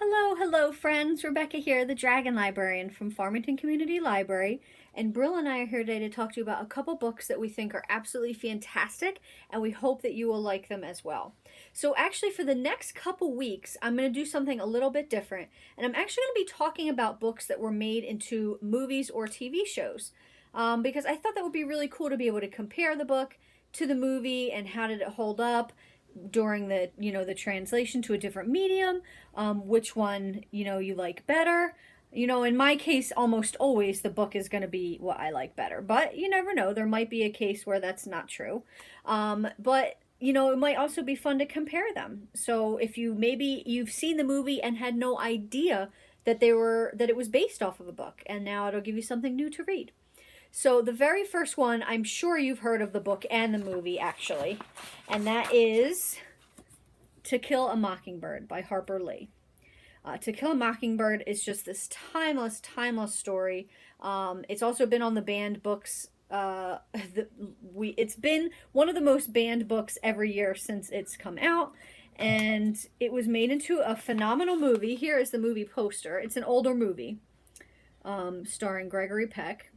Hello, friends. Rebecca here, the Dragon Librarian from Farmington Community Library. And Brill and I are here today to talk to you about a couple books that we think are absolutely fantastic, and we hope that you will like them as well. So, actually, for the next couple weeks, I'm going to do something a little bit different, and I'm actually going to be talking about books that were made into movies or TV shows, because I thought that would be really cool to be able to compare the book to the movie and how did it hold up during the translation to a different medium, which one you like better. In my case, almost always the book is going to be what I like better, but you never know, there might be a case where that's not true. But it might also be fun to compare them. So if you've seen the movie and had no idea that it was based off of a book, and now it'll give you something new to read. So the very first one, I'm sure you've heard of the book and the movie, actually, and that is To Kill a Mockingbird by Harper Lee. To Kill a Mockingbird is just this timeless story. It's also been on the banned books. It's been one of the most banned books every year since it's come out, and it was made into a phenomenal movie. Here is the movie poster. It's an older movie, starring Gregory Peck.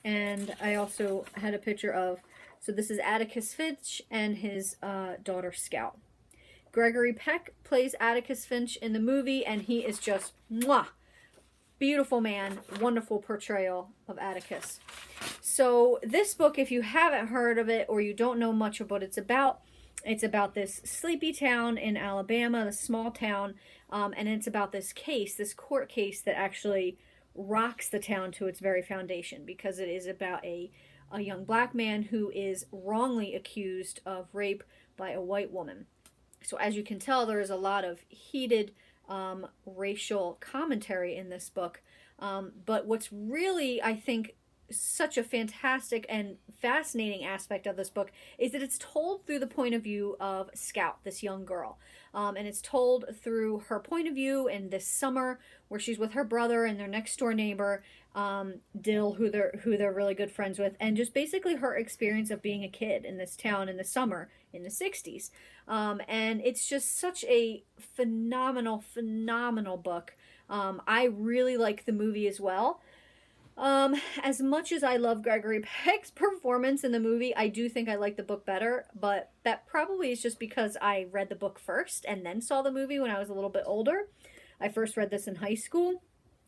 And I also had a picture of, so this is Atticus Finch and his daughter Scout. Gregory Peck plays Atticus Finch in the movie, and he is just, mwah, beautiful man, wonderful portrayal of Atticus. So this book, if you haven't heard of it or you don't know much of what it's about this sleepy town in Alabama, the small town, and it's about this court case that actually rocks the town to its very foundation, because it is about a young black man who is wrongly accused of rape by a white woman. So as you can tell, there is a lot of heated racial commentary in this book. But what's really, I think, such a fantastic and fascinating aspect of this book is that it's told through the point of view of Scout, this young girl. And it's told through her point of view in this summer where she's with her brother and their next door neighbor, Dill, who they're really good friends with, and just basically her experience of being a kid in this town in the summer in the 60s. And it's just such a phenomenal book. I really like the movie as well. As much as I love Gregory Peck's performance in the movie, I do think I like the book better, but that probably is just because I read the book first and then saw the movie when I was a little bit older. I first read this in high school.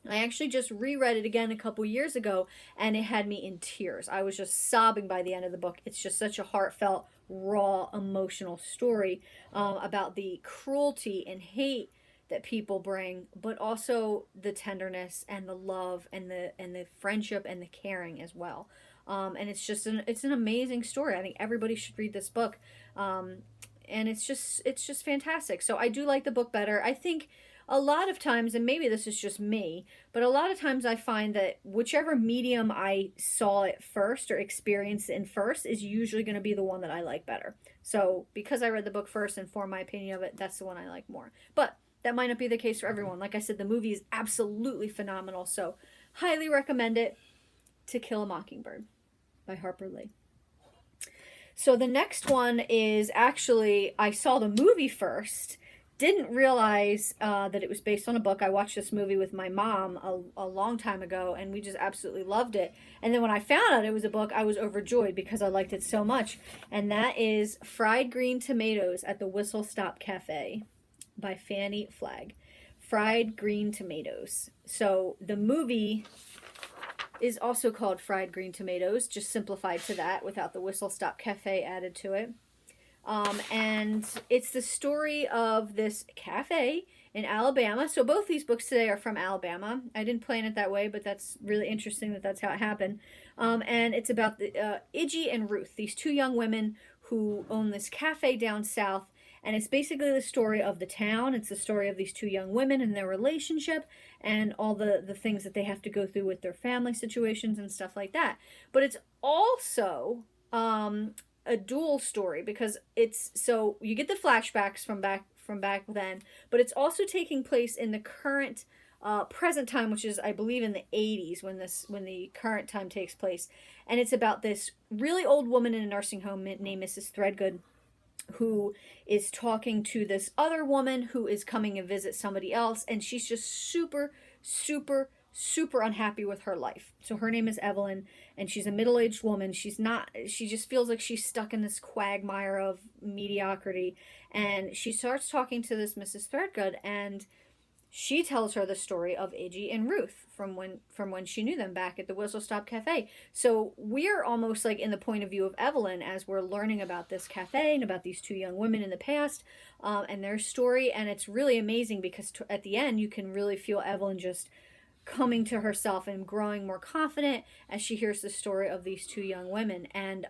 I actually just reread it again a couple years ago, and it had me in tears. I was just sobbing by the end of the book. It's just such a heartfelt, raw, emotional story about the cruelty and hate that people bring, but also the tenderness and the love and the friendship and the caring as well. And it's just it's an amazing story. I think everybody should read this book. And it's just fantastic. So I do like the book better. I think a lot of times, and maybe this is just me, but a lot of times I find that whichever medium I saw it first or experienced it in first is usually going to be the one that I like better. So because I read the book first and formed my opinion of it, that's the one I like more. But that might not be the case for everyone. Like I said, the movie is absolutely phenomenal, so highly recommend it. To Kill a Mockingbird by Harper Lee. So the next one is actually, I saw the movie first, didn't realize that it was based on a book. I watched this movie with my mom a long time ago, and we just absolutely loved it. And then when I found out it was a book, I was overjoyed because I liked it so much. And that is Fried Green Tomatoes at the Whistle Stop Cafe by Fannie Flagg. Fried Green Tomatoes. So the movie is also called Fried Green Tomatoes, just simplified to that without the Whistle Stop Cafe added to it. And it's the story of this cafe in Alabama. So both these books today are from Alabama. I didn't plan it that way, but that's really interesting that that's how it happened. And it's about Iggy and Ruth, these two young women who own this cafe down south. And it's basically the story of the town. It's the story of these two young women and their relationship and all the things that they have to go through with their family situations and stuff like that. But it's also a dual story, because so you get the flashbacks from back then, but it's also taking place in the current present time, which is, I believe, in the 80s when the current time takes place. And it's about this really old woman in a nursing home named Mrs. Threadgood, who is talking to this other woman who is coming to visit somebody else, and she's just super, super, super unhappy with her life. So her name is Evelyn, and she's a middle-aged woman. She just feels like she's stuck in this quagmire of mediocrity, and she starts talking to this Mrs. Threadgood, and she tells her the story of Iggy and Ruth from when she knew them back at the Whistle Stop Cafe. So we're almost like in the point of view of Evelyn as we're learning about this cafe and about these two young women in the past, and their story. And it's really amazing because at the end you can really feel Evelyn just coming to herself and growing more confident as she hears the story of these two young women. And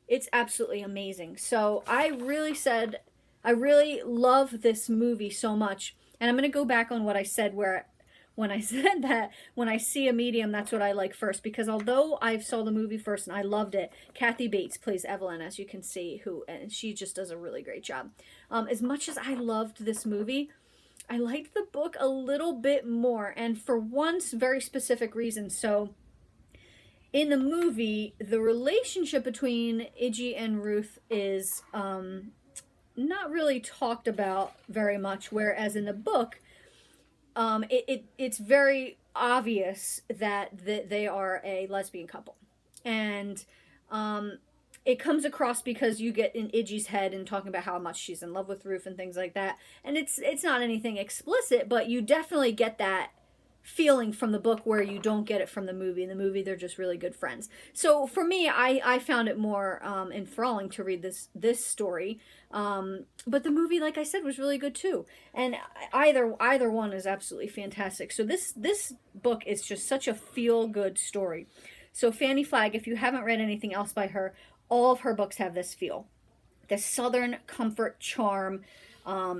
it's absolutely amazing. So I really love this movie so much. And I'm going to go back on what I said when I said that when I see a medium, that's what I like first. Because although I saw the movie first and I loved it, Kathy Bates plays Evelyn, as you can see, and she just does a really great job. As much as I loved this movie, I liked the book a little bit more, and for one very specific reason. So in the movie, the relationship between Iggy and Ruth is not really talked about very much, whereas in the book, it's very obvious that they are a lesbian couple. And it comes across because you get in Iggy's head and talking about how much she's in love with Ruth and things like that. And it's not anything explicit, but you definitely get that feeling from the book where you don't get it from the movie. In the movie, they're just really good friends. So for me, I found it more enthralling to read this story. But the movie, like I said, was really good too. And either one is absolutely fantastic. So this book is just such a feel-good story. So Fannie Flagg, if you haven't read anything else by her, all of her books have this feel. The Southern comfort, charm,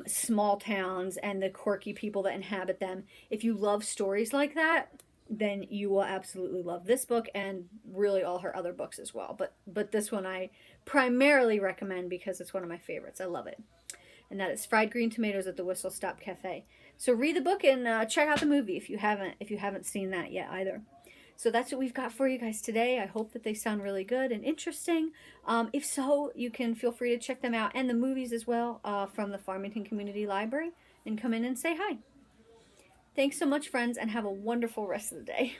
small towns, and the quirky people that inhabit them. If you love stories like that, then you will absolutely love this book and really all her other books as well. But this one I primarily recommend because it's one of my favorites. I love it. And that is Fried Green Tomatoes at the Whistle Stop Cafe. So read the book and check out the movie if you haven't seen that yet either. So that's what we've got for you guys today. I hope that they sound really good and interesting. If so, you can feel free to check them out and the movies as well from the Farmington Community Library and come in and say hi. Thanks so much, friends, and have a wonderful rest of the day.